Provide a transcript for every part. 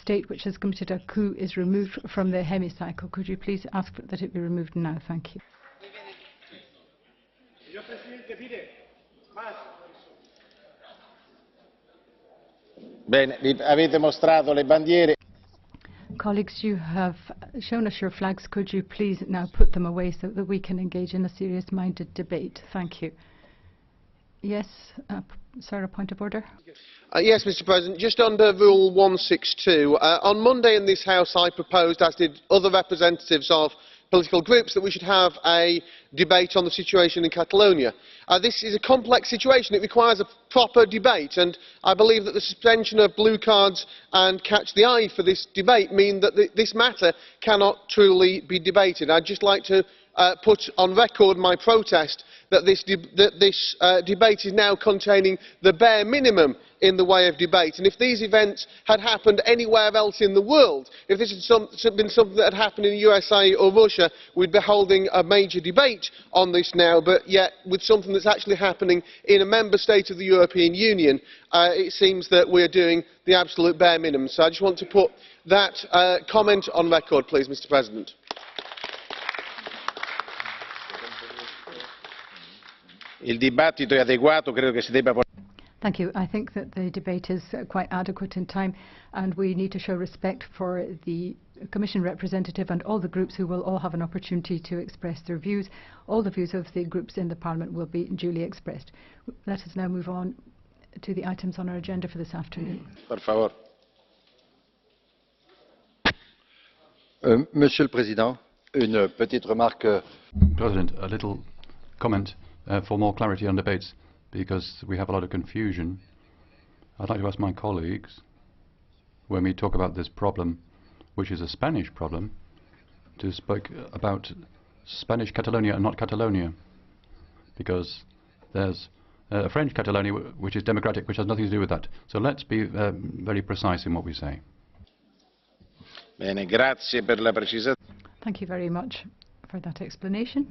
state which has committed a coup is removed from the hemicycle. Could you please ask that it be removed now? Thank you. Bene, avete mostrato le bandiere. Colleagues, you have shown us your flags. Could you please now put them away so that we can engage in a serious-minded debate? Thank you. Yes, sir, a point of order. Yes, Mr. President, just under Rule 162, on Monday in this House I proposed, as did other representatives of political groups, that we should have a debate on the situation in Catalonia. This is a complex situation. It requires a proper debate, and I believe that the suspension of blue cards and catch the eye for this debate mean that this matter cannot truly be debated. I'd just like to put on record my protest that this debate is now containing the bare minimum in the way of debate. And if these events had happened anywhere else in the world, if this had been something that had happened in the USA or Russia, we'd be holding a major debate on this now. But yet, with something that's actually happening in a member state of the European Union, it seems that we're doing the absolute bare minimum. So I just want to put that comment on record, please, Mr. President. Il dibattito è adeguato, credo che si debba. Thank you. I think that the debate is quite adequate in time, and we need to show respect for the Commission representative and all the groups who will all have an opportunity to express their views. All the views of the groups in the Parliament will be duly expressed. Let us now move on to the items on our agenda for this afternoon. Per favor. Monsieur le Président, une petite remarque. President, a little comment for more clarity on debates, because we have a lot of confusion. I'd like to ask my colleagues, when we talk about this problem, which is a Spanish problem, to speak about Spanish Catalonia and not Catalonia, because there's a French Catalonia which is democratic, which has nothing to do with that. So let's be very precise in what we say. Bene, grazie per la precisazione. Thank you very much for that explanation.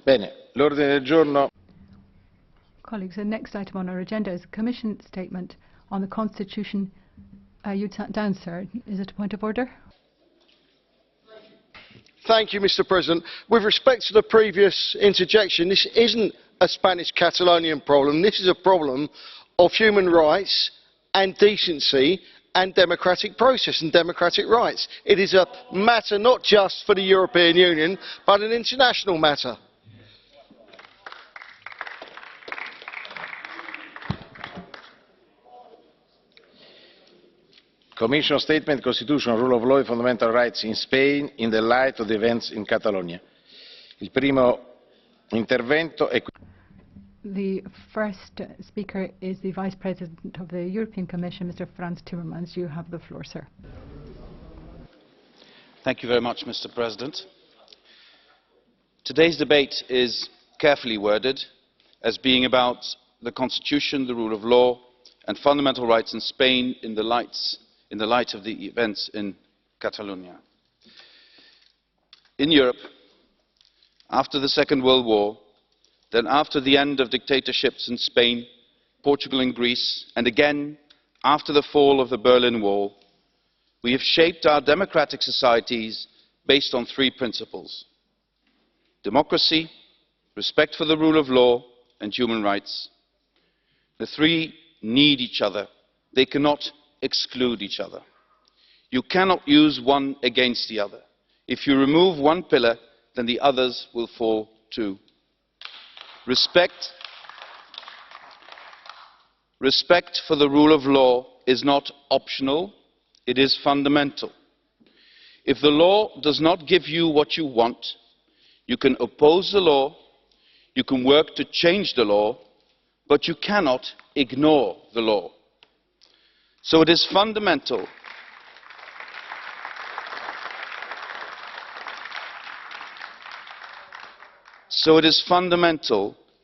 Bene, l'ordine del giorno. Colleagues, the next item on our agenda is a Commission statement on the Constitution. You sat down, sir. Is it a point of order? Thank you, Mr. President. With respect to the previous interjection, this isn't a Spanish Catalonian problem. This is a problem of human rights and decency and democratic process and democratic rights. It is a matter not just for the European Union, but an international matter. Commission statement, Constitution, rule of law and fundamental rights in Spain in the light of the events in Catalonia. Il primo intervento è... The first speaker is the Vice President of the European Commission, Mr. Frans Timmermans. You have the floor, sir. Thank you very much, Mr. President. Today's debate is carefully worded as being about the Constitution, the rule of law and fundamental rights in Spain in the light of the events in Catalonia. In Europe, after the Second World War, then after the end of dictatorships in Spain, Portugal and Greece, and again after the fall of the Berlin Wall, we have shaped our democratic societies based on three principles: democracy, respect for the rule of law, and human rights. The three need each other. They cannot exclude each other. You cannot use one against the other. If you remove one pillar, then the others will fall too. Respect for the rule of law is not optional, it is fundamental. If the law does not give you what you want, you can oppose the law, you can work to change the law, but you cannot ignore the law. So it is fundamental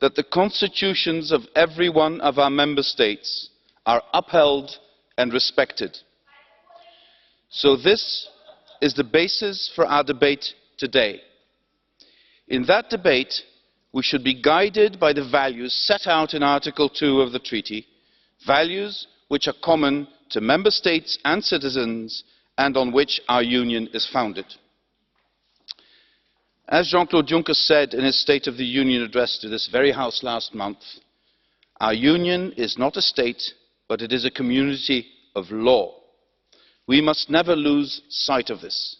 that the constitutions of every one of our member states are upheld and respected. So this is the basis for our debate today. In that debate, we should be guided by the values set out in Article 2 of the Treaty, values which are common to Member States and citizens and on which our Union is founded. As Jean-Claude Juncker said in his State of the Union address to this very House last month, our Union is not a state, but it is a community of law. We must never lose sight of this.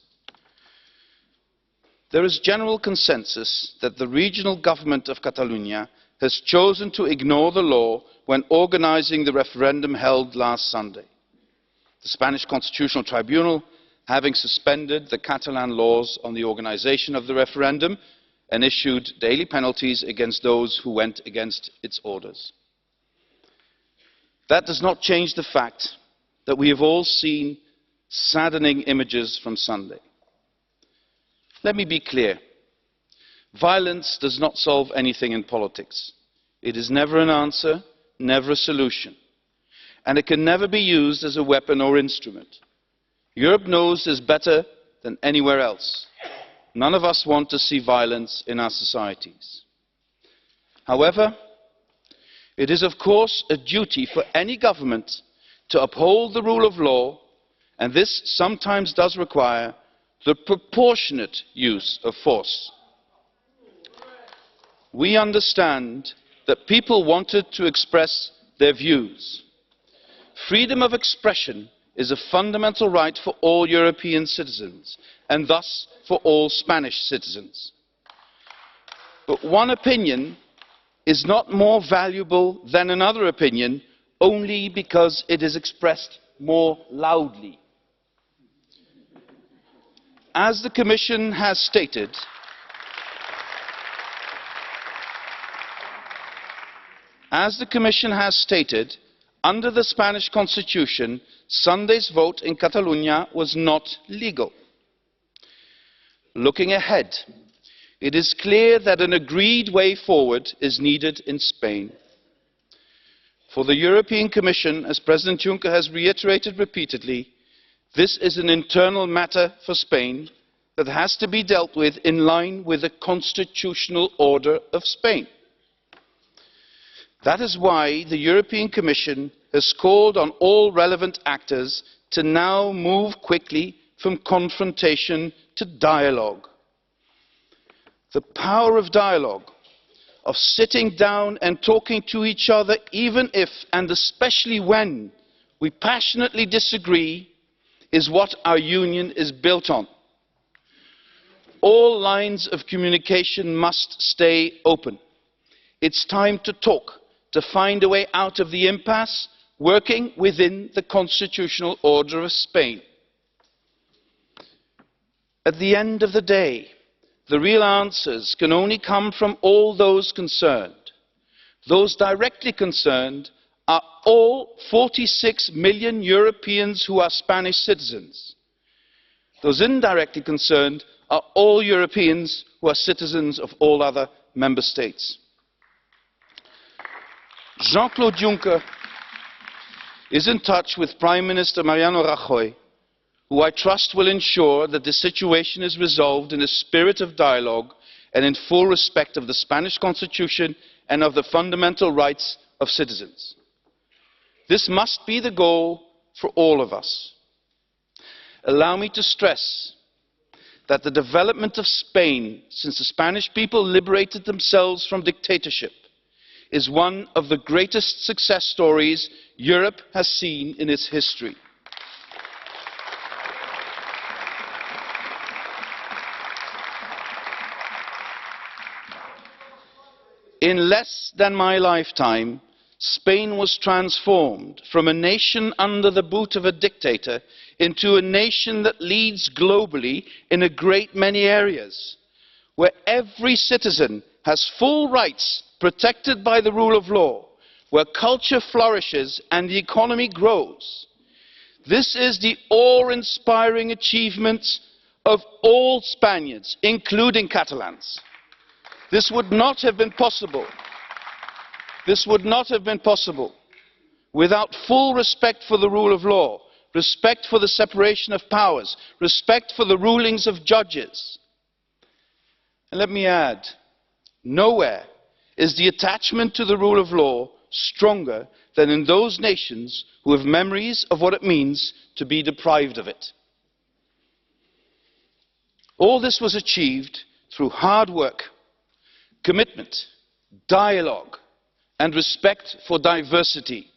There is general consensus that the regional government of Catalonia has chosen to ignore the law when organising the referendum held last Sunday. The Spanish Constitutional Tribunal having suspended the Catalan laws on the organisation of the referendum and issued daily penalties against those who went against its orders. That does not change the fact that we have all seen saddening images from Sunday. Let me be clear. Violence does not solve anything in politics. It is never an answer, never a solution. And it can never be used as a weapon or instrument. Europe knows this better than anywhere else. None of us want to see violence in our societies. However, it is of course a duty for any government to uphold the rule of law, and this sometimes does require the proportionate use of force. We understand that people wanted to express their views. Freedom of expression is a fundamental right for all European citizens, and thus for all Spanish citizens. But one opinion is not more valuable than another opinion only because it is expressed more loudly. As the Commission has stated, under the Spanish Constitution, Sunday's vote in Catalonia was not legal. Looking ahead, it is clear that an agreed way forward is needed in Spain. For the European Commission, as President Juncker has reiterated repeatedly, this is an internal matter for Spain that has to be dealt with in line with the constitutional order of Spain. That is why the European Commission has called on all relevant actors to now move quickly from confrontation to dialogue. The power of dialogue, of sitting down and talking to each other even if and especially when we passionately disagree, is what our Union is built on. All lines of communication must stay open. It's time to talk, to find a way out of the impasse, working within the constitutional order of Spain. At the end of the day, the real answers can only come from all those concerned. Those directly concerned are all 46 million Europeans who are Spanish citizens. Those indirectly concerned are all Europeans who are citizens of all other member states. Jean-Claude Juncker is in touch with Prime Minister Mariano Rajoy, who I trust will ensure that the situation is resolved in a spirit of dialogue and in full respect of the Spanish Constitution and of the fundamental rights of citizens. This must be the goal for all of us. Allow me to stress that the development of Spain since the Spanish people liberated themselves from dictatorship is one of the greatest success stories Europe has seen in its history. In less than my lifetime, Spain was transformed from a nation under the boot of a dictator into a nation that leads globally in a great many areas, where every citizen has full rights protected by the rule of law, where culture flourishes and the economy grows. This is the awe-inspiring achievement of all Spaniards, including Catalans. This would not have been possible. This would not have been possible without full respect for the rule of law, respect for the separation of powers, respect for the rulings of judges. And let me add, nowhere is the attachment to the rule of law stronger than in those nations who have memories of what it means to be deprived of it. All this was achieved through hard work, commitment, dialogue, and respect for diversity.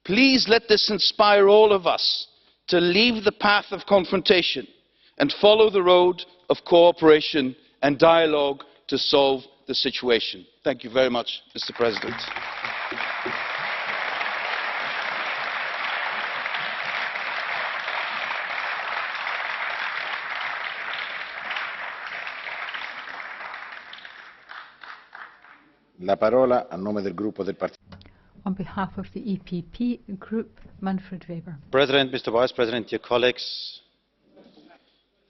Please let this inspire all of us to leave the path of confrontation and follow the road of cooperation and dialogue to solve the situation. Thank you very much, Mr. President. La parola a nome del gruppo del Partito. On behalf of the EPP Group, Manfred WEBER. President, Mr. Vice President, dear colleagues,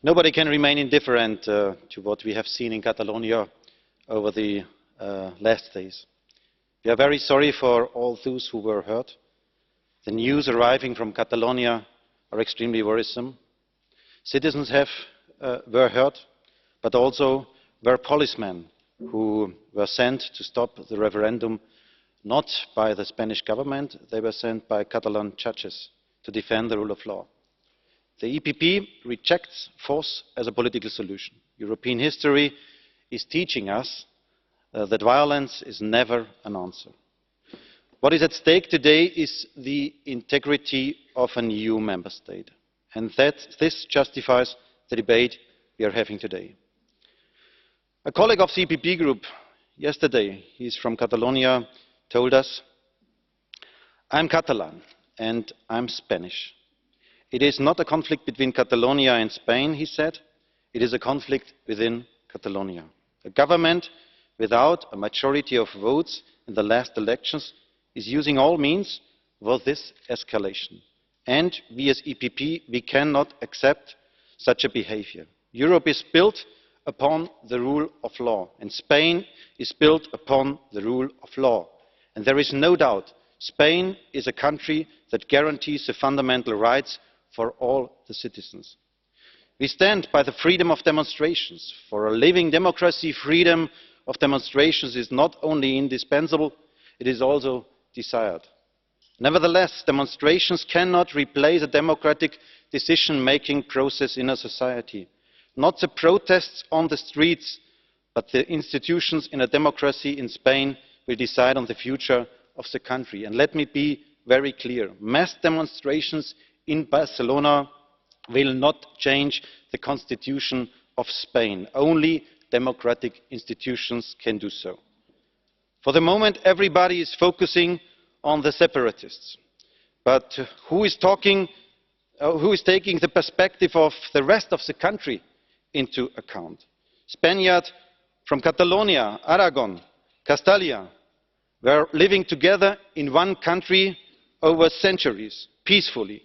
nobody can remain indifferent to what we have seen in Catalonia over the last days. We are very sorry for all those who were hurt. The news arriving from Catalonia are extremely worrisome. Citizens were hurt, but also were policemen who were sent to stop the referendum, not by the Spanish government, they were sent by Catalan judges to defend the rule of law. The EPP rejects force as a political solution. European history is teaching us that violence is never an answer. What is at stake today is the integrity of an EU member state, and this justifies the debate we are having today. A colleague of the EPP group yesterday, he is from Catalonia, told us, "I'm Catalan and I'm Spanish. It is not a conflict between Catalonia and Spain," he said, "it is a conflict within Catalonia. A government without a majority of votes in the last elections is using all means for this escalation. And we as EPP, we cannot accept such a behavior. Europe is built upon the rule of law, and Spain is built upon the rule of law. And there is no doubt Spain is a country that guarantees the fundamental rights for all the citizens. We stand by the freedom of demonstrations. For a living democracy, freedom of demonstrations is not only indispensable, it is also desired. Nevertheless, demonstrations cannot replace a democratic decision-making process in a society. Not the protests on the streets, but the institutions in a democracy in Spain will decide on the future of the country. And let me be very clear. Mass demonstrations in Barcelona will not change the constitution of Spain. Only democratic institutions can do so. For the moment, everybody is focusing on the separatists. But who is taking the perspective of the rest of the country into account? Spaniards from Catalonia, Aragon, Castilla were living together in one country over centuries, peacefully.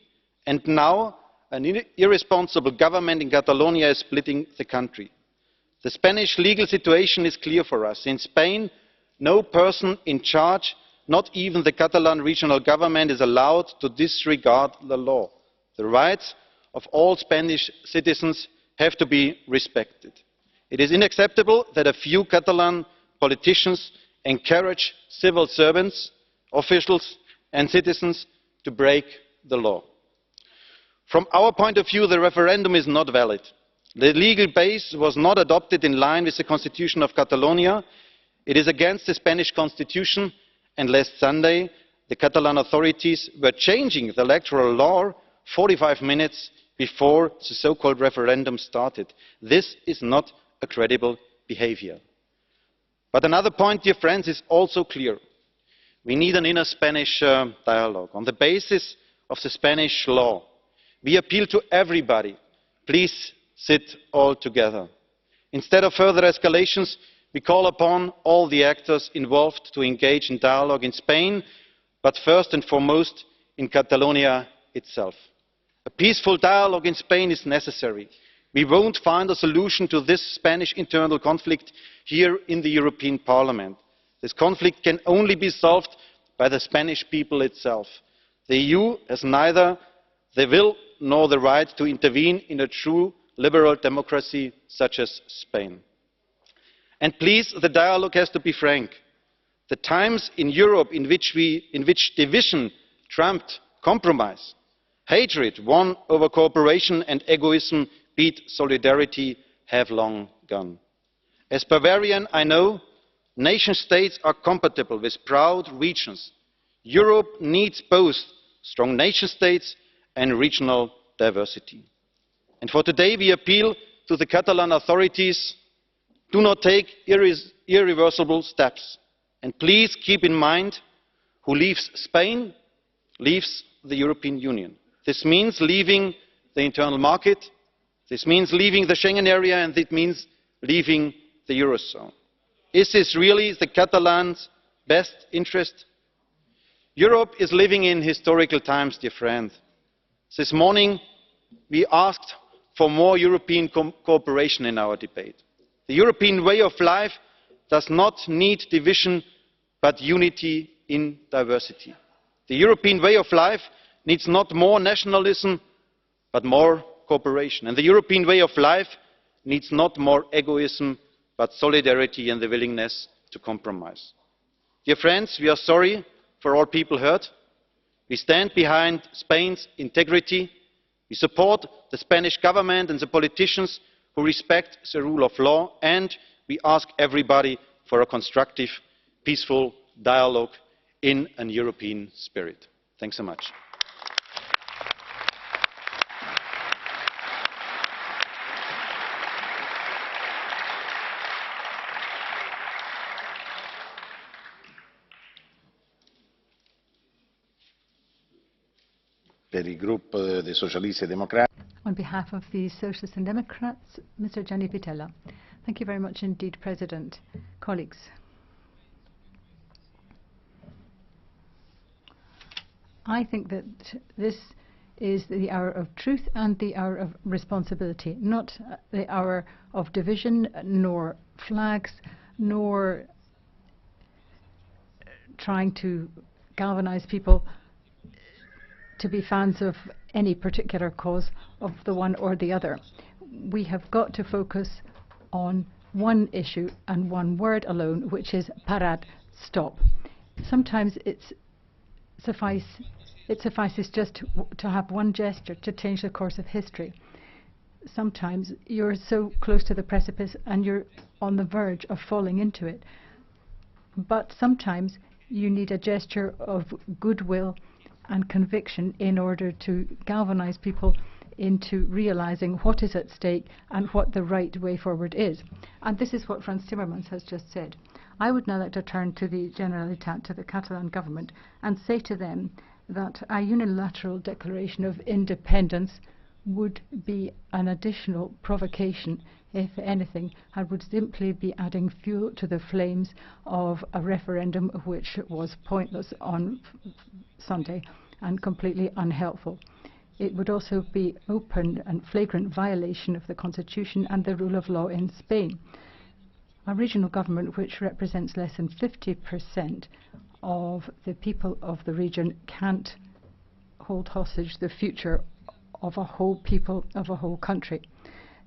And now an irresponsible government in Catalonia is splitting the country. The Spanish legal situation is clear for us. In Spain, no person in charge, not even the Catalan regional government, is allowed to disregard the law. The rights of all Spanish citizens have to be respected. It is unacceptable that a few Catalan politicians encourage civil servants, officials and citizens to break the law. From our point of view, the referendum is not valid. The legal base was not adopted in line with the Constitution of Catalonia. It is against the Spanish Constitution, and last Sunday the Catalan authorities were changing the electoral law 45 minutes before the so-called referendum started. This is not a credible behavior. But another point, dear friends, is also clear. We need an inner Spanish dialogue on the basis of the Spanish law. We appeal to everybody. Please sit all together. Instead of further escalations, we call upon all the actors involved to engage in dialogue in Spain, but first and foremost in Catalonia itself. A peaceful dialogue in Spain is necessary. We won't find a solution to this Spanish internal conflict here in the European Parliament. This conflict can only be solved by the Spanish people itself. The EU has neither the will nor the right to intervene in a true liberal democracy such as Spain. And please, the dialogue has to be frank. The times in Europe in which division trumped compromise, hatred won over cooperation and egoism beat solidarity have long gone. As Bavarian, I know nation states are compatible with proud regions. Europe needs both strong nation states and regional diversity. And for today we appeal to the Catalan authorities: do not take irreversible steps. And please keep in mind, who leaves Spain leaves the European Union. This means leaving the internal market, this means leaving the Schengen area, and it means leaving the Eurozone. Is this really the Catalans' best interest? Europe is living in historical times, dear friend. This morning we asked for more European cooperation in our debate. The European way of life does not need division but unity in diversity. The European way of life needs not more nationalism but more cooperation. And the European way of life needs not more egoism but solidarity and the willingness to compromise. Dear friends, we are sorry for all people hurt. We stand behind Spain's integrity. We support the Spanish government and the politicians who respect the rule of law, and we ask everybody for a constructive, peaceful dialogue in a European spirit. Thanks so much. Per il gruppo dei Socialisti e Democratici. On behalf of the Socialists and Democrats, Mr. Gianni PITTELLA. Thank you very much indeed, President. Colleagues. I think that this is the hour of truth and the hour of responsibility, not the hour of division, nor flags, nor trying to galvanize people to be fans of any particular cause of the one or the other. We have got to focus on one issue and one word alone, which is parad, stop. Sometimes it suffices just to have one gesture to change the course of history. Sometimes you're so close to the precipice and you're on the verge of falling into it. But sometimes you need a gesture of goodwill and conviction in order to galvanize people into realizing what is at stake and what the right way forward is. And this is what Frans Timmermans has just said. I would now like to turn to the Generalitat, to the Catalan government, and say to them that a unilateral declaration of independence would be an additional provocation, if anything, and would simply be adding fuel to the flames of a referendum which was pointless on Sunday and completely unhelpful. It would also be open and flagrant violation of the Constitution and the rule of law in Spain. A regional government which represents less than 50% of the people of the region can't hold hostage the future of a whole people, of a whole country.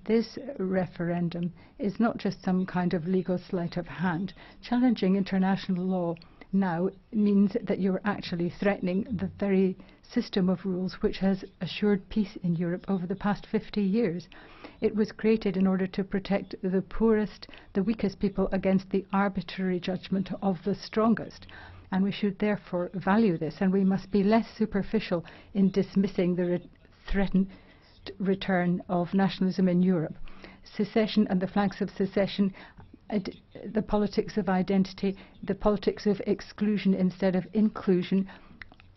This referendum is not just some kind of legal sleight of hand. Challenging international law now means that you're actually threatening the very system of rules which has assured peace in Europe over the past 50 years. It was created in order to protect the poorest, the weakest people against the arbitrary judgment of the strongest. And we should therefore value this, and we must be less superficial in dismissing the threatened return of nationalism in Europe. Secession and the flags of secession, the politics of identity, the politics of exclusion instead of inclusion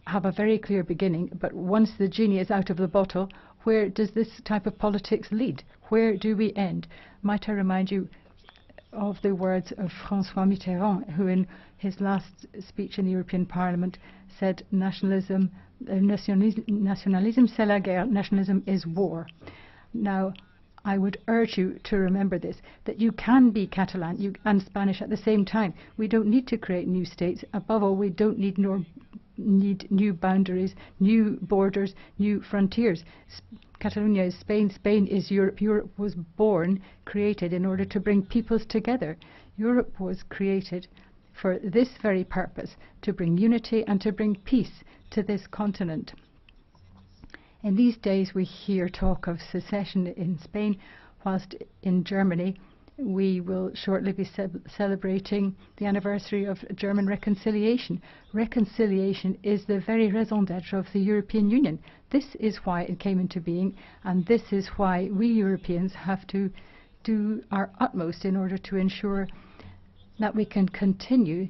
have a very clear beginning, but once the genie is out of the bottle, where does this type of politics lead? Where do we end? Might I remind you of the words of François Mitterrand, who in his last speech in the European Parliament said nationalism c'est la guerre, nationalism is war. Now, I would urge you to remember this, that you can be Catalan and Spanish at the same time. We don't need to create new states. Above all, we don't need new boundaries, new borders, new frontiers. Catalonia is Spain, Spain is Europe. Europe was created in order to bring peoples together. Europe was created for this very purpose, to bring unity and to bring peace to this continent. In these days we hear talk of secession in Spain, whilst in Germany we will shortly be celebrating the anniversary of German reconciliation. Reconciliation is the very raison d'être of the European Union. This is why it came into being, and this is why we Europeans have to do our utmost in order to ensure that we can continue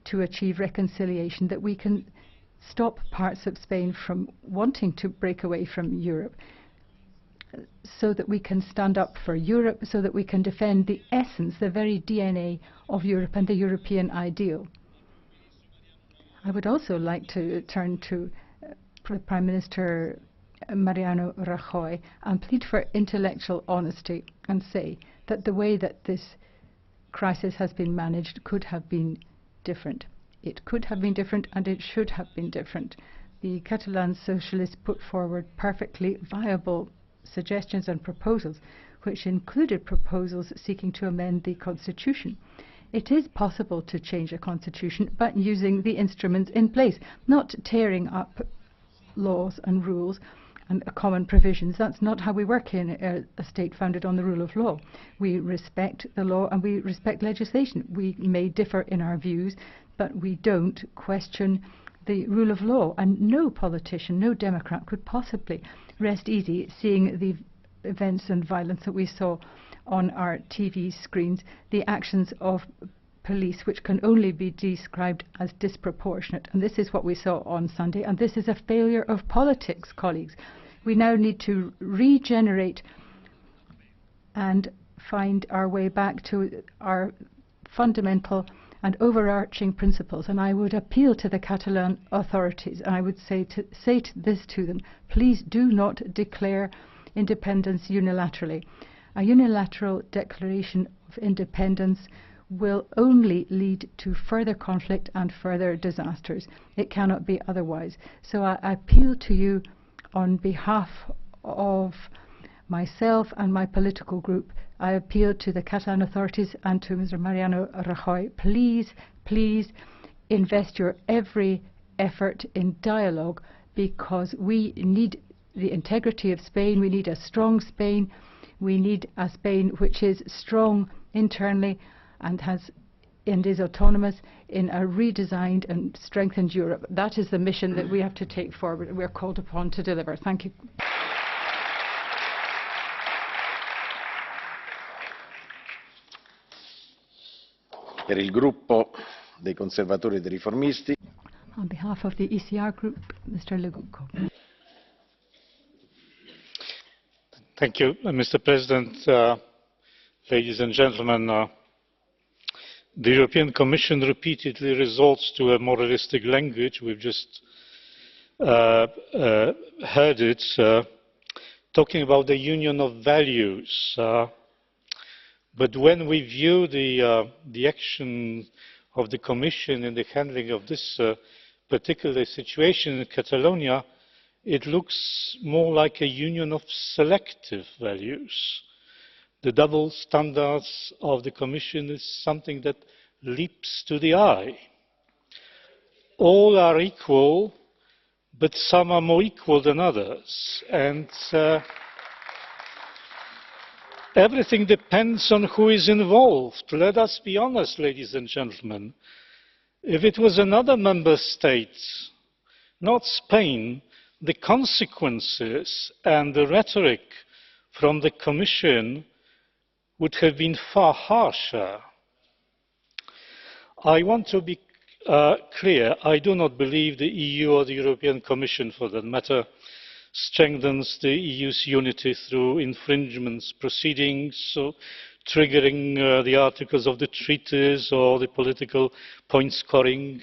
to achieve reconciliation, that we can stop parts of Spain from wanting to break away from Europe, so that we can stand up for Europe, so that we can defend the essence, the very DNA of Europe and the European ideal. I would also like to turn to Prime Minister Mariano Rajoy and plead for intellectual honesty and say that the way that this crisis has been managed could have been different. It could have been different, and it should have been different. The Catalan socialists put forward perfectly viable suggestions and proposals, which included proposals seeking to amend the constitution. It is possible to change a constitution, but using the instruments in place, not tearing up laws and rules and common provisions. That's not how we work in a state founded on the rule of law. We respect the law and we respect legislation. We may differ in our views, but we don't question the rule of law, and no politician, no Democrat could possibly rest easy seeing the events and violence that we saw on our TV screens, the actions of police which can only be described as disproportionate. And this is what we saw on Sunday, and this is a failure of politics, colleagues. We now need to regenerate and find our way back to our fundamental and overarching principles, and I would appeal to the Catalan authorities, and I would say this to them: please do not declare independence unilaterally. A unilateral declaration of independence will only lead to further conflict and further disasters. It cannot be otherwise. So I appeal to you on behalf of myself and my political group. I appeal to the Catalan authorities and to Mr. Mariano Rajoy. Please, please invest your every effort in dialogue, because we need the integrity of Spain. We need a strong Spain. We need a Spain which is strong internally and is autonomous in a redesigned and strengthened Europe. That is the mission that we have to take forward and we are called upon to deliver. Thank you. Per il gruppo dei conservatori e dei riformisti. On behalf of the ECR group, Mr. LEGUTKO. Thank you, Mr. President. Ladies and gentlemen, the European Commission repeatedly resorts to a moralistic language. We've just heard it, talking about the union of values. But when we view the action of the Commission in the handling of this particular situation in Catalonia, it looks more like a union of selective values. The double standards of the Commission is something that leaps to the eye. All are equal, but some are more equal than others. And everything depends on who is involved. Let us be honest, ladies and gentlemen. If it was another member state, not Spain, the consequences and the rhetoric from the Commission would have been far harsher. I want to be clear. I do not believe the EU or the European Commission, for that matter, strengthens the EU's unity through infringements proceedings, so triggering the articles of the treaties or the political point scoring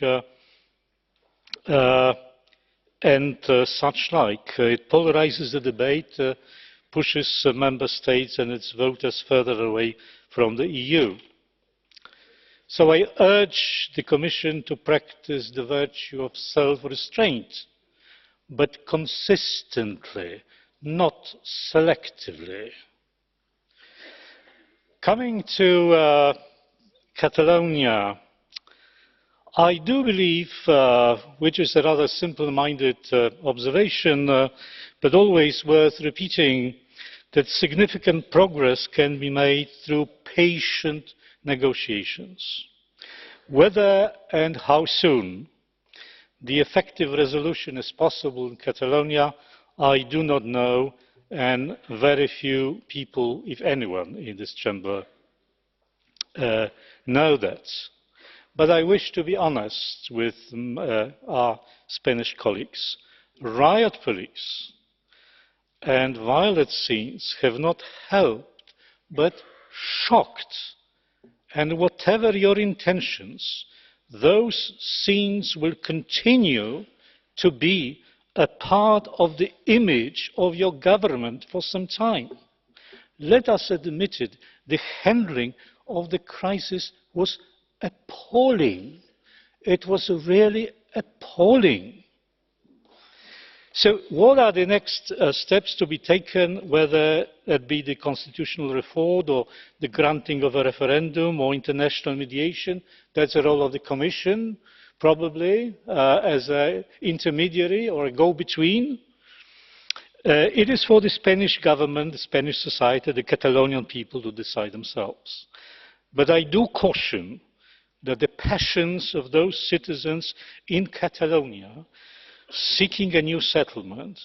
and such like. It polarizes the debate, pushes member states and its voters further away from the EU. So I urge the Commission to practice the virtue of self-restraint, but consistently, not selectively. Coming to Catalonia. I do believe, which is a rather simple-minded observation, but always worth repeating, that significant progress can be made through patient negotiations. Whether and how soon the effective resolution is possible in Catalonia, I do not know, and very few people, if anyone, in this chamber know that. But I wish to be honest with our Spanish colleagues. Riot police and violent scenes have not helped but shocked. And whatever your intentions, those scenes will continue to be a part of the image of your government for some time. Let us admit it, the handling of the crisis was appalling. It was really appalling. So what are the next steps to be taken, whether it be the constitutional reform or the granting of a referendum or international mediation? That's the role of the Commission, probably, as an intermediary or a go-between. It is for the Spanish government, the Spanish society, the Catalonian people to decide themselves. But I do caution that the passions of those citizens in Catalonia seeking a new settlement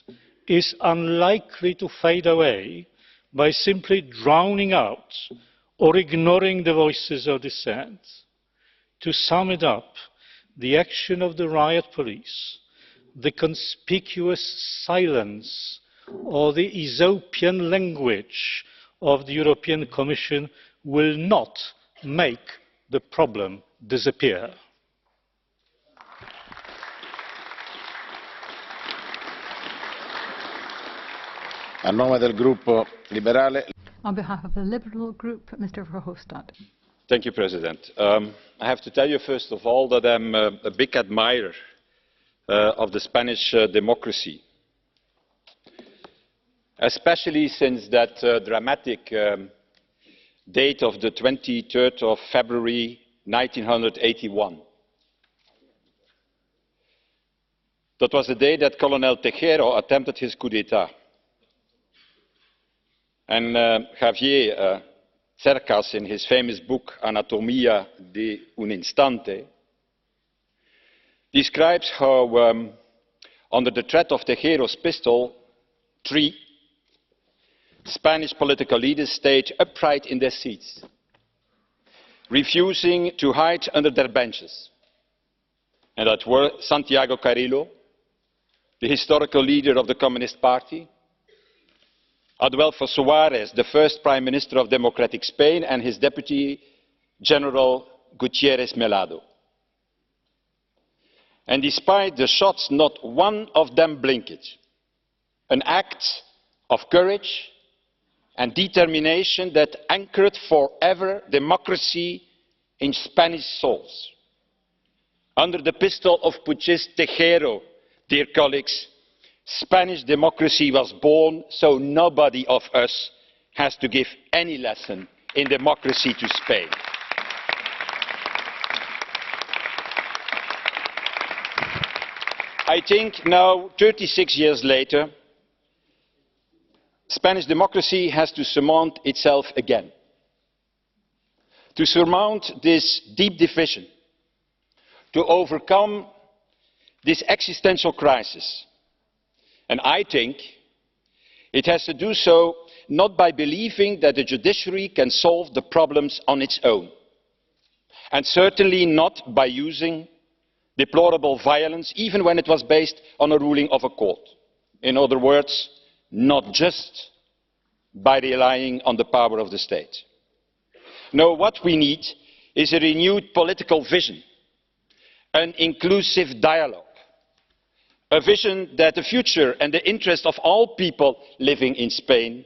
is unlikely to fade away by simply drowning out or ignoring the voices of dissent. To sum it up, the action of the riot police, the conspicuous silence or the Aesopian language of the European Commission will not make the problem disappear. A nome del gruppo liberale. On behalf of the Liberal Group, Mr. Verhofstadt. Thank you, President. I have to tell you, first of all, that I'm a big admirer of the Spanish democracy, especially since that dramatic date of the 23rd of February 1981. That was the day that Colonel Tejero attempted his coup d'etat. And Javier Cercas, in his famous book Anatomía de un Instante, describes how, under the threat of Tejero's pistol, 3 Spanish political leaders stayed upright in their seats, refusing to hide under their benches. And that were Santiago Carrillo, the historical leader of the Communist Party, Adolfo Suárez, the first Prime Minister of Democratic Spain, and his Deputy General Gutiérrez Mellado. And despite the shots, not one of them blinked. An act of courage and determination that anchored forever democracy in Spanish souls. Under the pistol of putschist Tejero, dear colleagues, Spanish democracy was born, so nobody of us has to give any lesson in democracy to Spain. I think now, 36 years later, Spanish democracy has to surmount itself again. To surmount this deep division, to overcome this existential crisis. And I think it has to do so not by believing that the judiciary can solve the problems on its own, and certainly not by using deplorable violence, even when it was based on a ruling of a court. In other words, not just by relying on the power of the state. No, what we need is a renewed political vision, an inclusive dialogue, a vision that the future and the interest of all people living in Spain,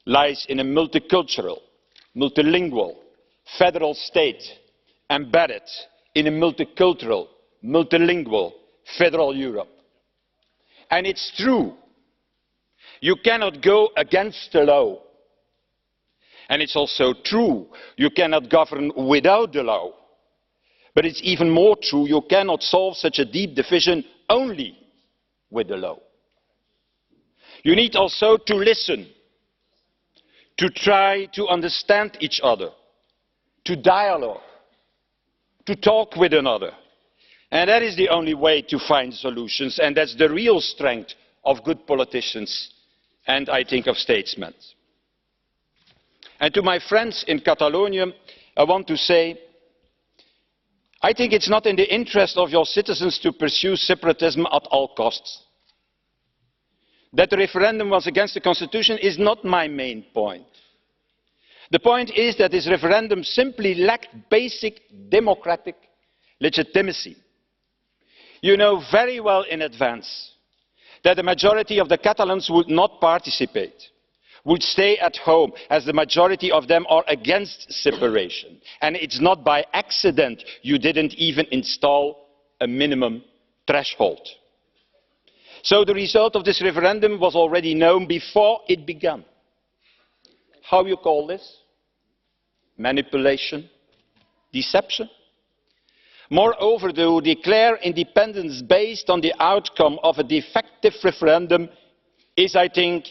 lies in a multicultural, multilingual, federal state embedded in a multicultural, multilingual, federal Europe. And it's true, you cannot go against the law. And it's also true, you cannot govern without the law. But it's even more true, you cannot solve such a deep division only with the law. You need also to listen, to try to understand each other, to dialogue, to talk with another. And that is the only way to find solutions, and that's the real strength of good politicians and, I think, of statesmen. And to my friends in Catalonia, I want to say, I think it's not in the interest of your citizens to pursue separatism at all costs. That the referendum was against the constitution is not my main point. The point is that this referendum simply lacked basic democratic legitimacy. You know very well in advance that the majority of the Catalans would not participate, would stay at home, as the majority of them are against separation. And it's not by accident you didn't even install a minimum threshold. So the result of this referendum was already known before it began. How you call this? Manipulation? Deception? Moreover, to declare independence based on the outcome of a defective referendum is, I think,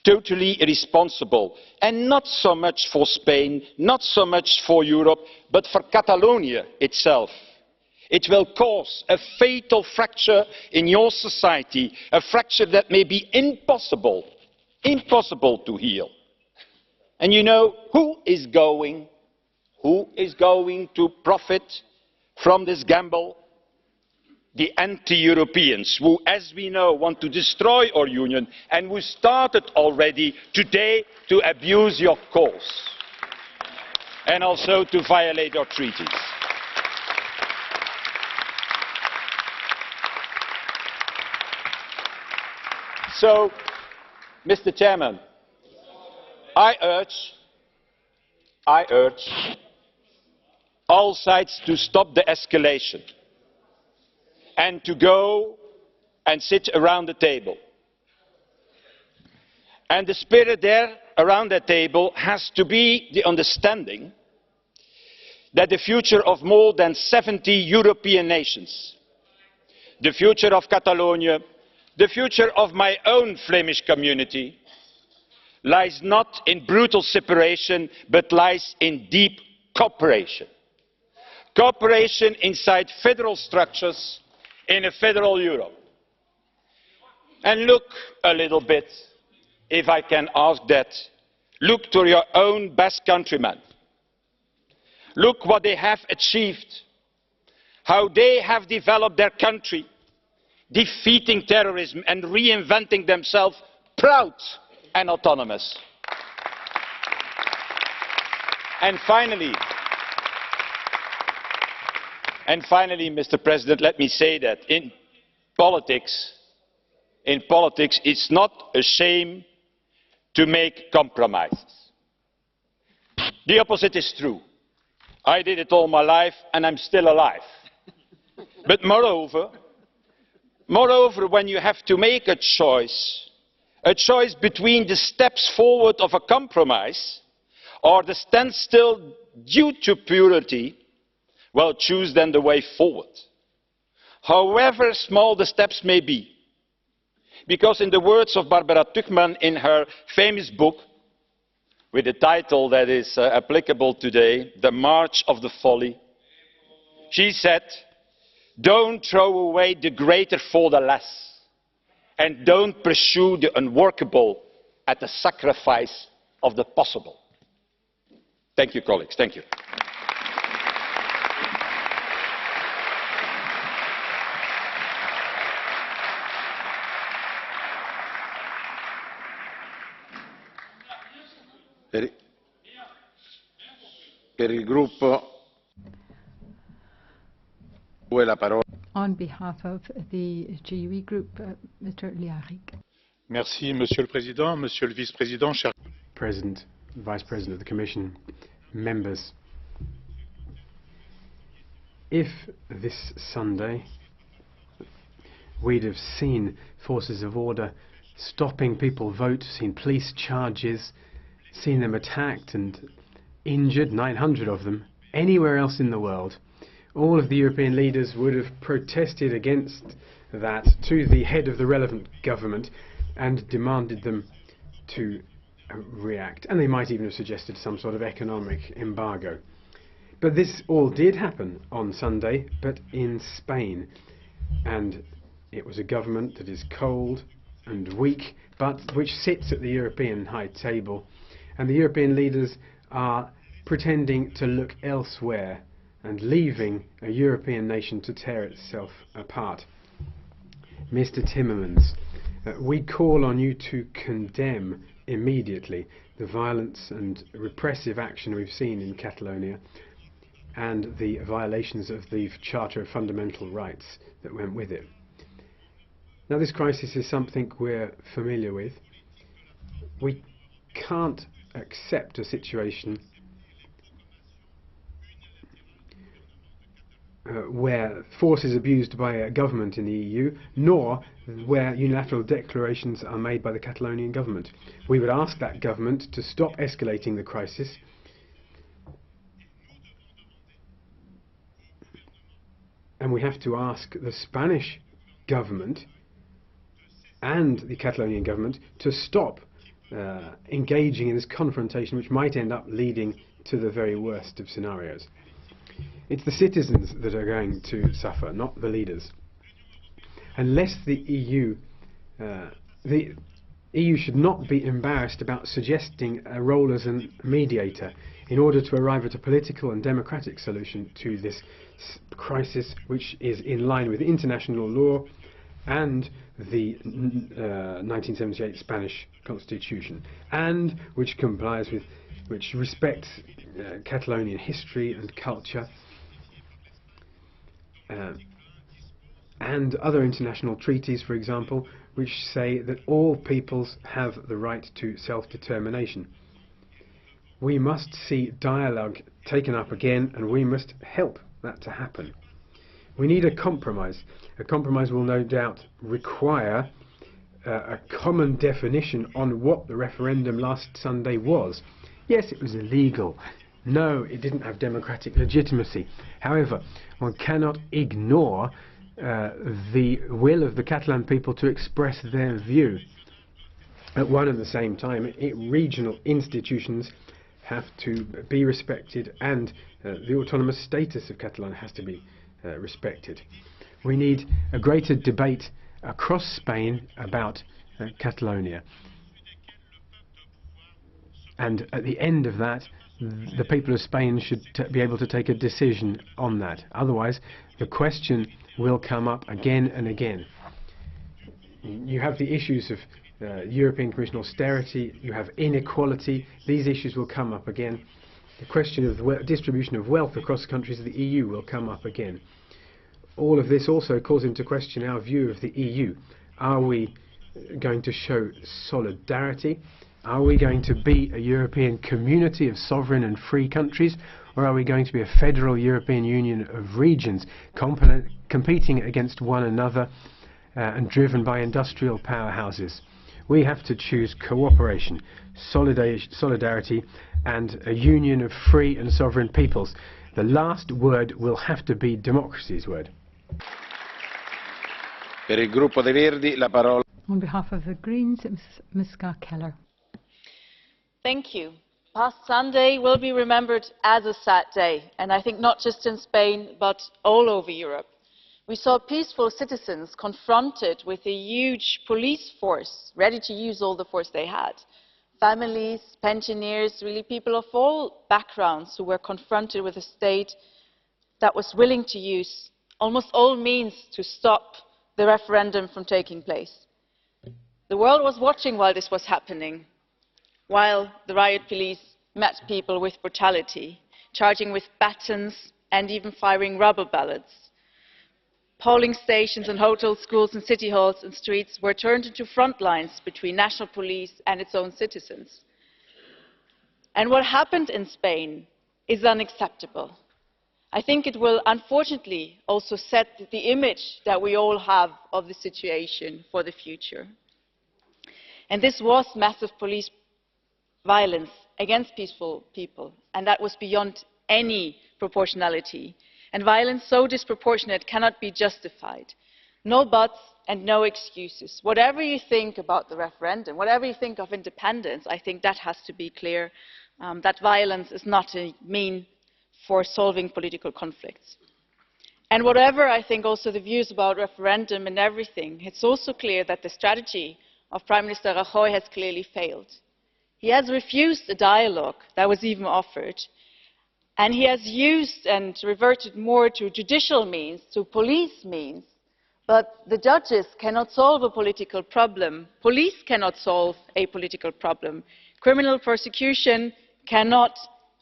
totally irresponsible. And not so much for Spain, not so much for Europe, but for Catalonia itself. It will cause a fatal fracture in your society, a fracture that may be impossible to heal. And you know who is going to profit from this gamble? The anti-Europeans, who, as we know, want to destroy our union and who started already today to abuse your cause and also to violate our treaties. So, Mr. Chairman, I urge all sides to stop the escalation and to go and sit around the table. And the spirit there around that table has to be the understanding that the future of more than 70 European nations, the future of Catalonia, the future of my own Flemish community, lies not in brutal separation, but lies in deep cooperation. Cooperation inside federal structures in a federal Europe. And look a little bit, if I can ask that, look to your own Basque countrymen. Look what they have achieved, how they have developed their country, defeating terrorism and reinventing themselves proud and autonomous. And finally, Mr. President, let me say that in politics, it's not a shame to make compromises. The opposite is true. I did it all my life and I'm still alive. But moreover, when you have to make a choice between the steps forward of a compromise or the standstill due to purity, well, choose then the way forward, however small the steps may be. Because in the words of Barbara Tuchman in her famous book, with a title that is applicable today, The March of the Folly, she said, don't throw away the greater for the less, and don't pursue the unworkable at the sacrifice of the possible. Thank you, colleagues. Thank you. Per il gruppo la parola. On behalf of the GUE group, Mr. HYARIC. Merci, Monsieur le Président, Monsieur le Vice-président, chers President, Vice President of the Commission, members. If this Sunday we'd have seen forces of order stopping people vote, seen police charges, seen them attacked and injured, 900 of them, anywhere else in the world, all of the European leaders would have protested against that to the head of the relevant government and demanded them to react. And they might even have suggested some sort of economic embargo. But this all did happen on Sunday, but in Spain. And it was a government that is cold and weak, but which sits at the European high table. And the European leaders are pretending to look elsewhere and leaving a European nation to tear itself apart. Mr. Timmermans, we call on you to condemn immediately the violence and repressive action we've seen in Catalonia and the violations of the Charter of Fundamental Rights that went with it. Now, this crisis is something we're familiar with. We can't accept a situation where force is abused by a government in the EU, nor where unilateral declarations are made by the Catalonian government. We would ask that government to stop escalating the crisis and we have to ask the Spanish government and the Catalonian government to stop engaging in this confrontation, which might end up leading to the very worst of scenarios. It's the citizens that are going to suffer, not the leaders. Unless the EU should not be embarrassed about suggesting a role as a mediator in order to arrive at a political and democratic solution to this crisis, which is in line with international law and the 1978 Spanish Constitution, and which complies with, which respects Catalonian history and culture, and other international treaties, for example, which say that all peoples have the right to self-determination. We must see dialogue taken up again, and we must help that to happen. We need a compromise. A compromise will no doubt require a common definition on what the referendum last Sunday was. Yes, it was illegal. No, it didn't have democratic legitimacy. However, one cannot ignore the will of the Catalan people to express their view. At one and the same time, regional institutions have to be respected, and the autonomous status of Catalan has to be respected. We need a greater debate across Spain about Catalonia. And at the end of that, the people of Spain should be able to take a decision on that. Otherwise, the question will come up again and again. You have the issues of European Commission austerity, you have inequality. These issues will come up again. The question of the distribution of wealth across the countries of the EU will come up again. All of this also calls into question our view of the EU. Are we going to show solidarity? Are we going to be a European community of sovereign and free countries, or are we going to be a federal European Union of regions competing against one another and driven by industrial powerhouses? We have to choose cooperation, solidarity, and a union of free and sovereign peoples. The last word will have to be democracy's word. Per il gruppo dei Verdi, la parola. On behalf of the Greens, Ms. Ska KELLER. Thank you. Past Sunday will be remembered as a sad day, and I think not just in Spain, but all over Europe. We saw peaceful citizens confronted with a huge police force, ready to use all the force they had. Families, pensioners, really people of all backgrounds who were confronted with a state that was willing to use almost all means to stop the referendum from taking place. The world was watching while this was happening, while the riot police met people with brutality, charging with batons and even firing rubber bullets. Polling stations and hotels, schools and city halls and streets were turned into front lines between national police and its own citizens. And what happened in Spain is unacceptable. I think it will unfortunately also set the image that we all have of the situation for the future. And this was massive police violence against peaceful people, and that was beyond any proportionality. And violence so disproportionate cannot be justified. No buts and no excuses. Whatever you think about the referendum, whatever you think of independence, I think that has to be clear, that violence is not a mean for solving political conflicts. And whatever I think also the views about referendum and everything, it's also clear that the strategy of Prime Minister Rajoy has clearly failed. He has refused a dialogue that was even offered, and he has used and reverted more to judicial means, to police means. But the judges cannot solve a political problem. Police cannot solve a political problem. Criminal persecution cannot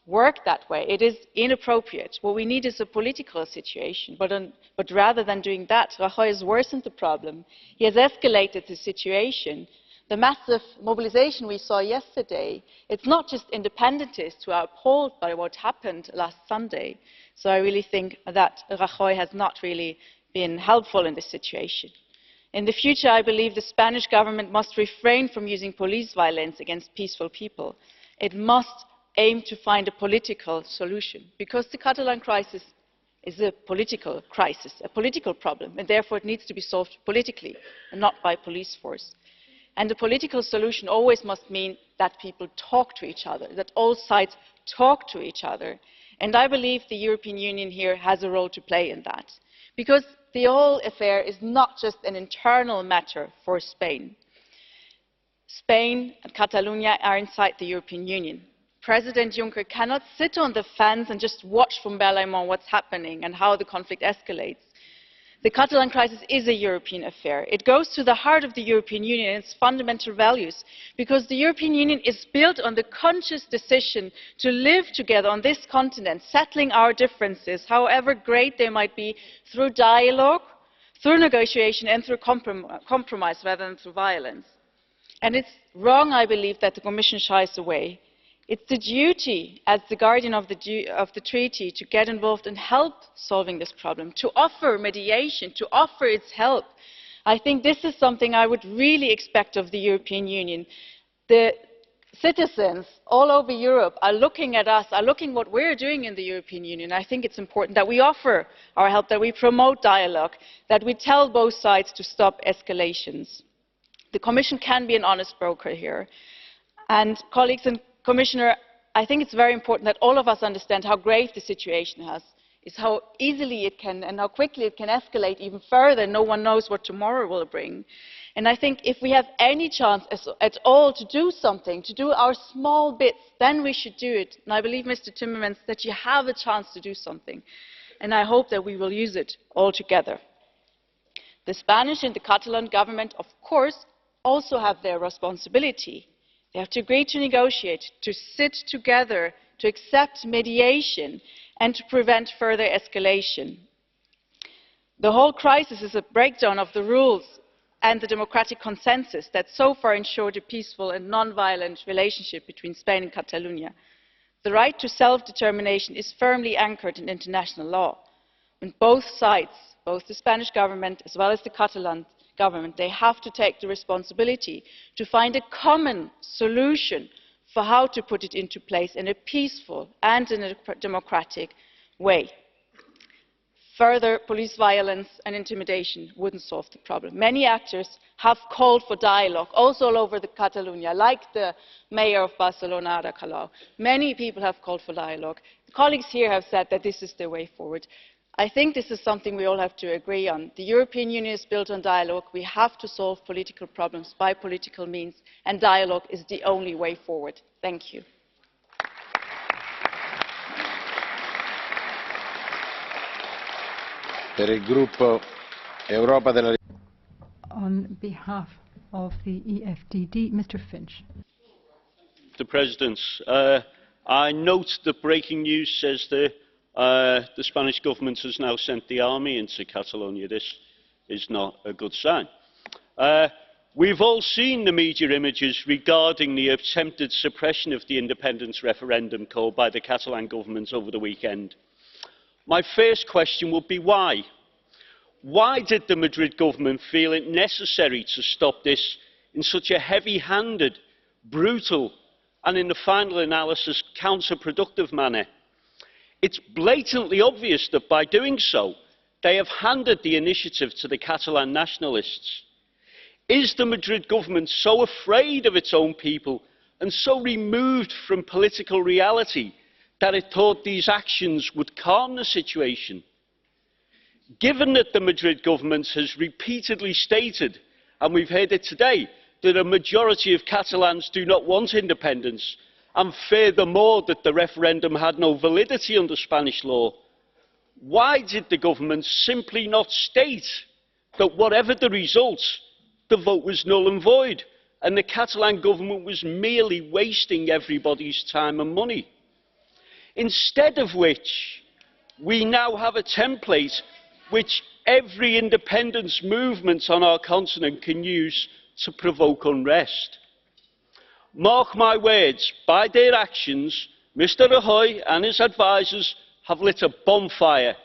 work that way. It is inappropriate. What we need is a political situation. But rather than doing that, Rajoy has worsened the problem. He has escalated the situation. The massive mobilization we saw yesterday, it's not just independentists who are appalled by what happened last Sunday. So I really think that Rajoy has not really been helpful in this situation. In the future, I believe the Spanish government must refrain from using police violence against peaceful people. It must aim to find a political solution, because the Catalan crisis is a political crisis, a political problem, and therefore it needs to be solved politically and not by police force. And the political solution always must mean that people talk to each other, that all sides talk to each other. And I believe the European Union here has a role to play in that, because the whole affair is not just an internal matter for Spain. Spain and Catalonia are inside the European Union. President Juncker cannot sit on the fence and just watch from Berlaymont what's happening and how the conflict escalates. The Catalan crisis is a European affair. It goes to the heart of the European Union and its fundamental values, because the European Union is built on the conscious decision to live together on this continent, settling our differences, however great they might be, through dialogue, through negotiation and through compromise rather than through violence. And it's wrong, I believe, that the Commission shies away. It's the duty, as the guardian of the treaty, to get involved and help solving this problem, to offer mediation, to offer its help. I think this is something I would really expect of the European Union. The citizens all over Europe are looking at us, are looking at what we're doing in the European Union. I think it's important that we offer our help, that we promote dialogue, that we tell both sides to stop escalations. The Commission can be an honest broker here. And colleagues and Commissioner, I think it's very important that all of us understand how grave the situation is how easily it can and how quickly it can escalate even further. No one knows what tomorrow will bring. And I think if we have any chance at all to do something, to do our small bits, then we should do it. And I believe, Mr. Timmermans, that you have a chance to do something. And I hope that we will use it all together. The Spanish and the Catalan government, of course, also have their responsibility. They have to agree to negotiate, to sit together, to accept mediation, and to prevent further escalation. The whole crisis is a breakdown of the rules and the democratic consensus that so far ensured a peaceful and non-violent relationship between Spain and Catalonia. The right to self-determination is firmly anchored in international law. And both sides, both the Spanish government as well as the Catalan government, they have to take the responsibility to find a common solution for how to put it into place in a peaceful and in a democratic way. Further police violence and intimidation wouldn't solve the problem. Many actors have called for dialogue, also all over Catalonia, like the mayor of Barcelona, Ada Colau. Many people have called for dialogue. Colleagues here have said that this is the way forward. I think this is something we all have to agree on. The European Union is built on dialogue. We have to solve political problems by political means, and dialogue is the only way forward. Thank you. On behalf of the EFDD, Mr. Finch. Mr. President, I note that breaking news says that the Spanish government has now sent the army into Catalonia. This is not a good sign. We've all seen the media images regarding the attempted suppression of the independence referendum called by the Catalan government over the weekend. My first question would be why? Why did the Madrid government feel it necessary to stop this in such a heavy-handed, brutal and in the final analysis counterproductive manner. It's blatantly obvious that by doing so, they have handed the initiative to the Catalan nationalists. Is the Madrid government so afraid of its own people and so removed from political reality that it thought these actions would calm the situation? Given that the Madrid government has repeatedly stated, and we've heard it today, that a majority of Catalans do not want independence, and furthermore that the referendum had no validity under Spanish law, why did the government simply not state that whatever the result, the vote was null and void, and the Catalan government was merely wasting everybody's time and money? Instead of which, we now have a template which every independence movement on our continent can use to provoke unrest. Mark my words, by their actions, Mr Rajoy and his advisers have lit a bonfire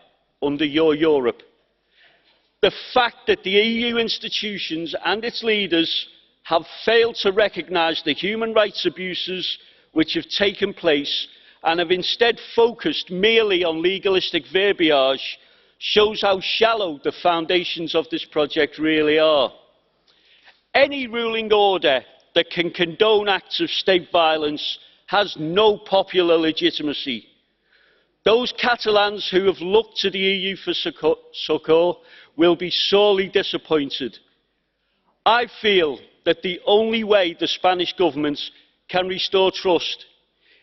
under your Europe. The fact that the EU institutions and its leaders have failed to recognise the human rights abuses which have taken place and have instead focused merely on legalistic verbiage shows how shallow the foundations of this project really are. Any ruling order that can condone acts of state violence has no popular legitimacy. Those Catalans who have looked to the EU for succour will be sorely disappointed. I feel that the only way the Spanish government can restore trust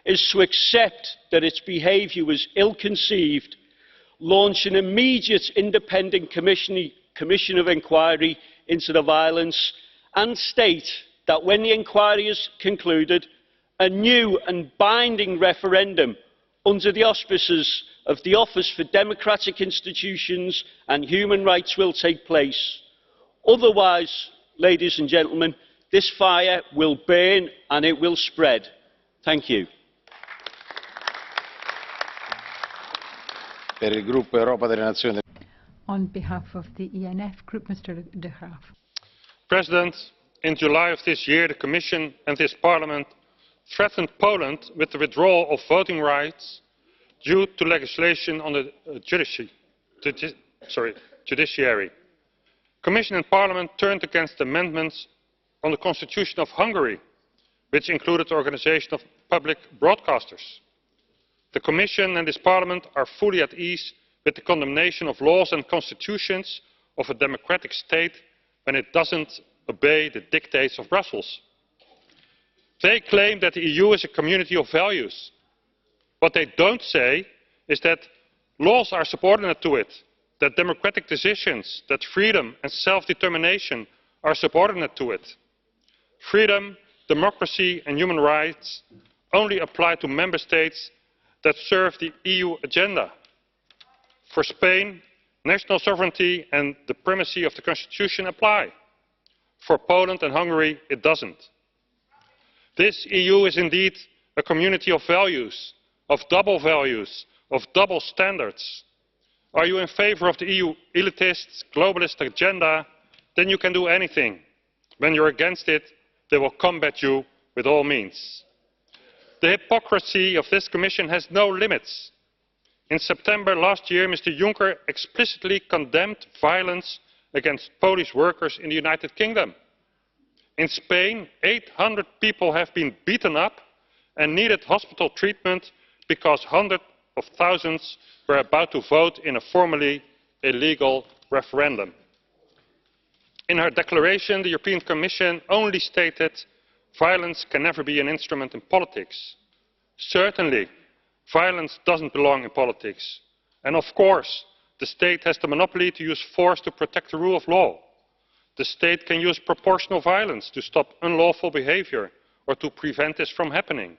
is to accept that its behaviour was ill-conceived, launch an immediate independent commission of inquiry into the violence, and state that when the inquiry is concluded, a new and binding referendum under the auspices of the Office for Democratic Institutions and Human Rights will take place. Otherwise, ladies and gentlemen, this fire will burn and it will spread. Thank you. On behalf of the ENF Group, Mr de GRAAFF. President, in July of this year, the Commission and this Parliament threatened Poland with the withdrawal of voting rights due to legislation on the judiciary. Commission and Parliament turned against amendments on the Constitution of Hungary, which included the organisation of public broadcasters. The Commission and this Parliament are fully at ease with the condemnation of laws and constitutions of a democratic state when it doesn't obey the dictates of Brussels. They claim that the EU is a community of values. What they don't say is that laws are subordinate to it, that democratic decisions, that freedom and self-determination are subordinate to it. Freedom, democracy and human rights only apply to member states that serve the EU agenda. For Spain, national sovereignty and the primacy of the Constitution apply. For Poland and Hungary, it doesn't. This EU is indeed a community of values, of double standards. Are you in favour of the EU elitist, globalist agenda? Then you can do anything. When you're against it, they will combat you with all means. The hypocrisy of this Commission has no limits. In September last year, Mr Juncker explicitly condemned violence against Polish workers in the United Kingdom. In Spain, 800 people have been beaten up and needed hospital treatment because hundreds of thousands were about to vote in a formally illegal referendum. In her declaration, the European Commission only stated violence can never be an instrument in politics. Certainly, violence doesn't belong in politics. And of course, the state has the monopoly to use force to protect the rule of law. The state can use proportional violence to stop unlawful behaviour or to prevent this from happening.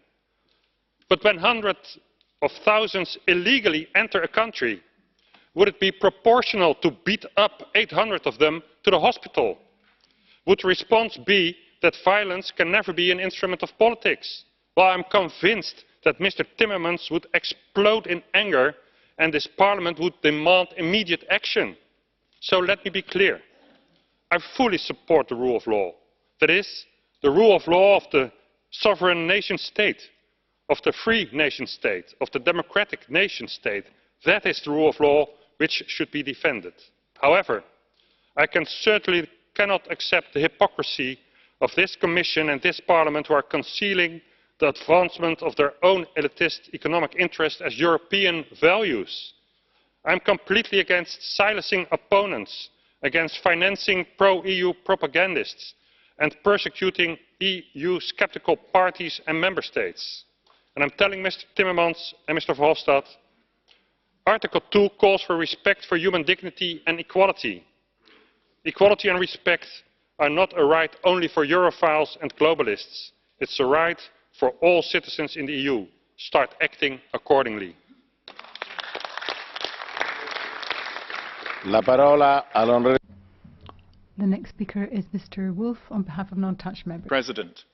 But when hundreds of thousands illegally enter a country, would it be proportional to beat up 800 of them to the hospital? Would the response be that violence can never be an instrument of politics? Well, I'm convinced that Mr Timmermans would explode in anger and this Parliament would demand immediate action. So let me be clear. I fully support the rule of law. That is, the rule of law of the sovereign nation state, of the free nation state, of the democratic nation state. That is the rule of law which should be defended. However, I certainly cannot accept the hypocrisy of this Commission and this Parliament, who are concealing the advancement of their own elitist economic interests as European values. I am completely against silencing opponents, against financing pro-EU propagandists and persecuting EU sceptical parties and member states. And I am telling Mr. Timmermans and Mr. Verhofstadt, Article 2 calls for respect for human dignity and equality. Equality and respect are not a right only for Europhiles and globalists. It's a right for all citizens in the EU. Start acting accordingly. La parola all'onorevole. The next speaker is Mr. Wolf on behalf of non-attached members. President,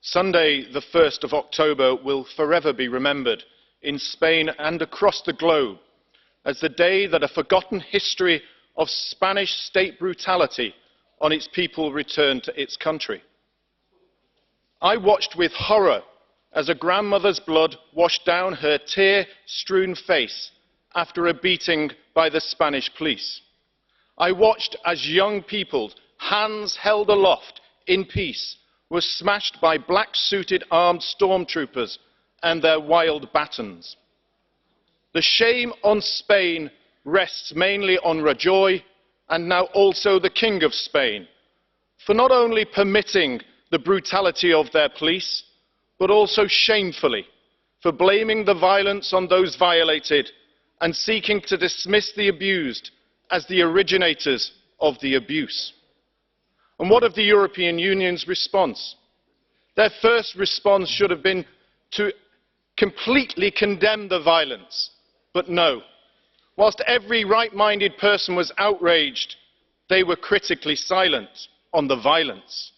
Sunday, the 1st of October, will forever be remembered in Spain and across the globe as the day that a forgotten history of Spanish state brutality on its people returned to its country. I watched with horror as a grandmother's blood washed down her tear-strewn face after a beating by the Spanish police. I watched as young people, hands held aloft in peace, were smashed by black-suited armed stormtroopers and their wild batons. The shame on Spain rests mainly on Rajoy and now also the King of Spain, for not only permitting the brutality of their police, but also shamefully for blaming the violence on those violated and seeking to dismiss the abused as the originators of the abuse. And what of the European Union's response? Their first response should have been to completely condemn the violence, but no. Whilst every right-minded person was outraged, they were critically silent on the violence.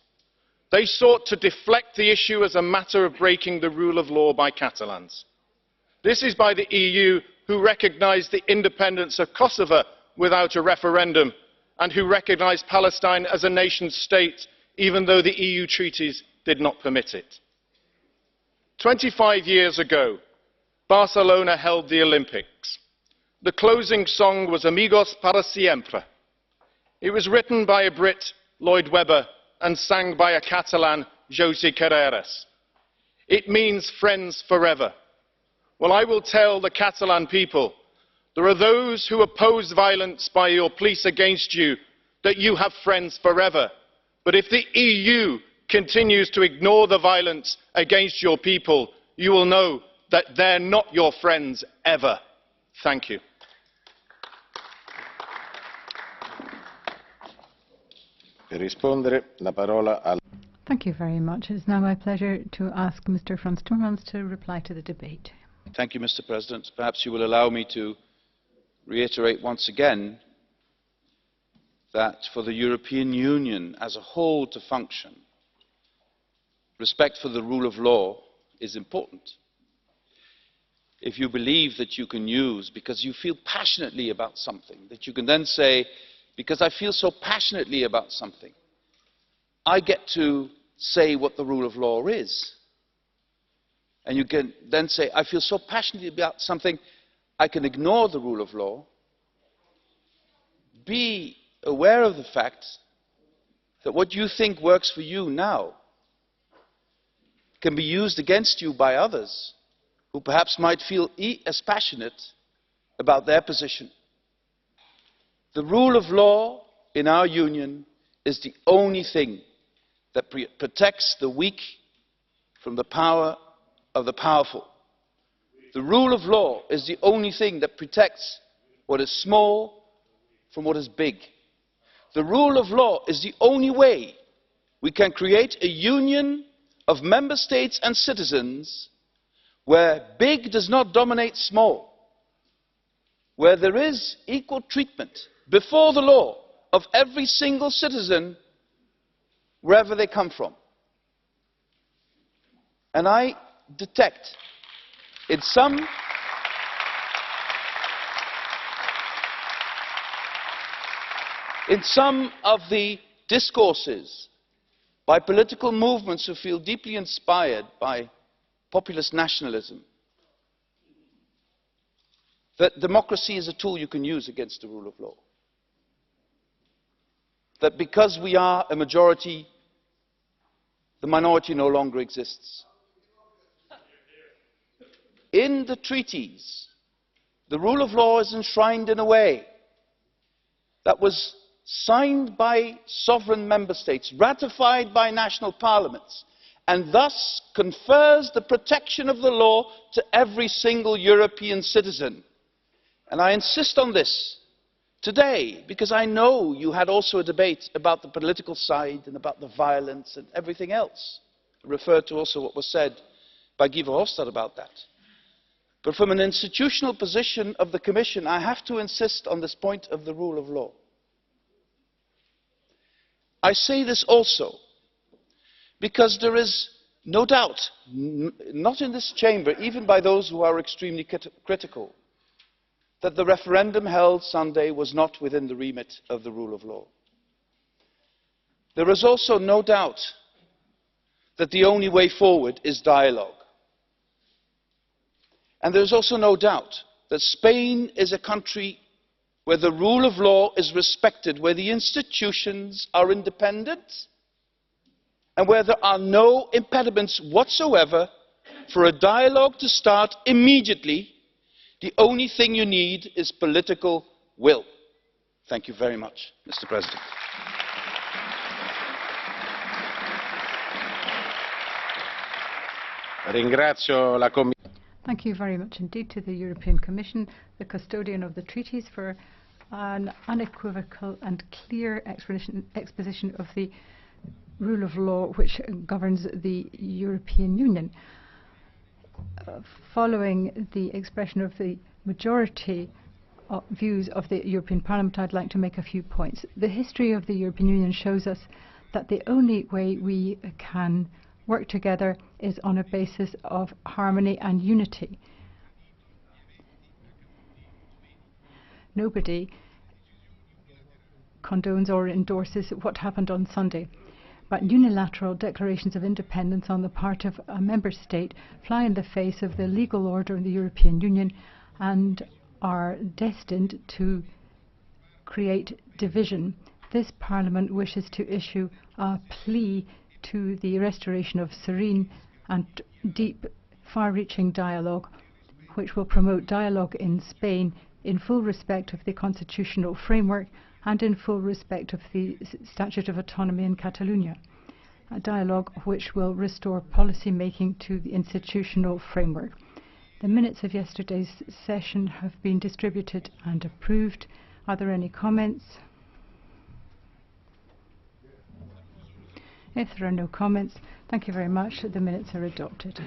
They sought to deflect the issue as a matter of breaking the rule of law by Catalans. This is by the EU, who recognised the independence of Kosovo without a referendum and who recognised Palestine as a nation state, even though the EU treaties did not permit it. 25 years ago, Barcelona held the Olympics. The closing song was Amigos para siempre. It was written by a Brit, Lloyd Webber, and sang by a Catalan, José Carreras. It means friends forever. Well, I will tell the Catalan people, there are those who oppose violence by your police against you, that you have friends forever. But if the EU continues to ignore the violence against your people, you will know that they're not your friends ever. Thank you. Thank you very much. It is now my pleasure to ask Mr. Frans Timmermans to reply to the debate. Thank you, Mr. President. Perhaps you will allow me to reiterate once again that for the European Union as a whole to function, respect for the rule of law is important. If you believe that you can use, because you feel passionately about something, that you can then say, because I feel so passionately about something, I get to say what the rule of law is. And you can then say, I feel so passionately about something, I can ignore the rule of law. Be aware of the fact that what you think works for you now can be used against you by others who perhaps might feel as passionate about their position. The rule of law in our union is the only thing that protects the weak from the power of the powerful. The rule of law is the only thing that protects what is small from what is big. The rule of law is the only way we can create a union of member states and citizens where big does not dominate small, where there is equal treatment before the law of every single citizen wherever they come from. And I detect in some of the discourses by political movements who feel deeply inspired by populist nationalism, that democracy is a tool you can use against the rule of law. That because we are a majority, the minority no longer exists. In the treaties, the rule of law is enshrined in a way that was signed by sovereign member states, ratified by national parliaments, and thus confers the protection of the law to every single European citizen. And I insist on this today, because I know you had also a debate about the political side and about the violence and everything else. I referred to also what was said by Guy Verhofstadt about that. But from an institutional position of the Commission, I have to insist on this point of the rule of law. I say this also because there is no doubt, not in this chamber, even by those who are extremely critical, that the referendum held Sunday was not within the remit of the rule of law. There is also no doubt that the only way forward is dialogue. And there is also no doubt that Spain is a country where the rule of law is respected, where the institutions are independent, and where there are no impediments whatsoever for a dialogue to start immediately. The only thing you need is political will. Thank you very much, Mr. President. Ringrazio la Thank you very much indeed to the European Commission, the custodian of the treaties, for an unequivocal and clear exposition of the rule of law which governs the European Union. Following the expression of the majority views of the European Parliament, I'd like to make a few points. The history of the European Union shows us that the only way we can work together is on a basis of harmony and unity. Nobody condones or endorses what happened on Sunday, but unilateral declarations of independence on the part of a member state fly in the face of the legal order in the European Union and are destined to create division. This Parliament wishes to issue a plea to the restoration of serene and deep, far-reaching dialogue, which will promote dialogue in Spain in full respect of the constitutional framework and in full respect of the Statute of Autonomy in Catalonia. A dialogue which will restore policy making to the institutional framework. The minutes of yesterday's session have been distributed and approved. Are there any comments? If there are no comments, thank you very much. The minutes are adopted.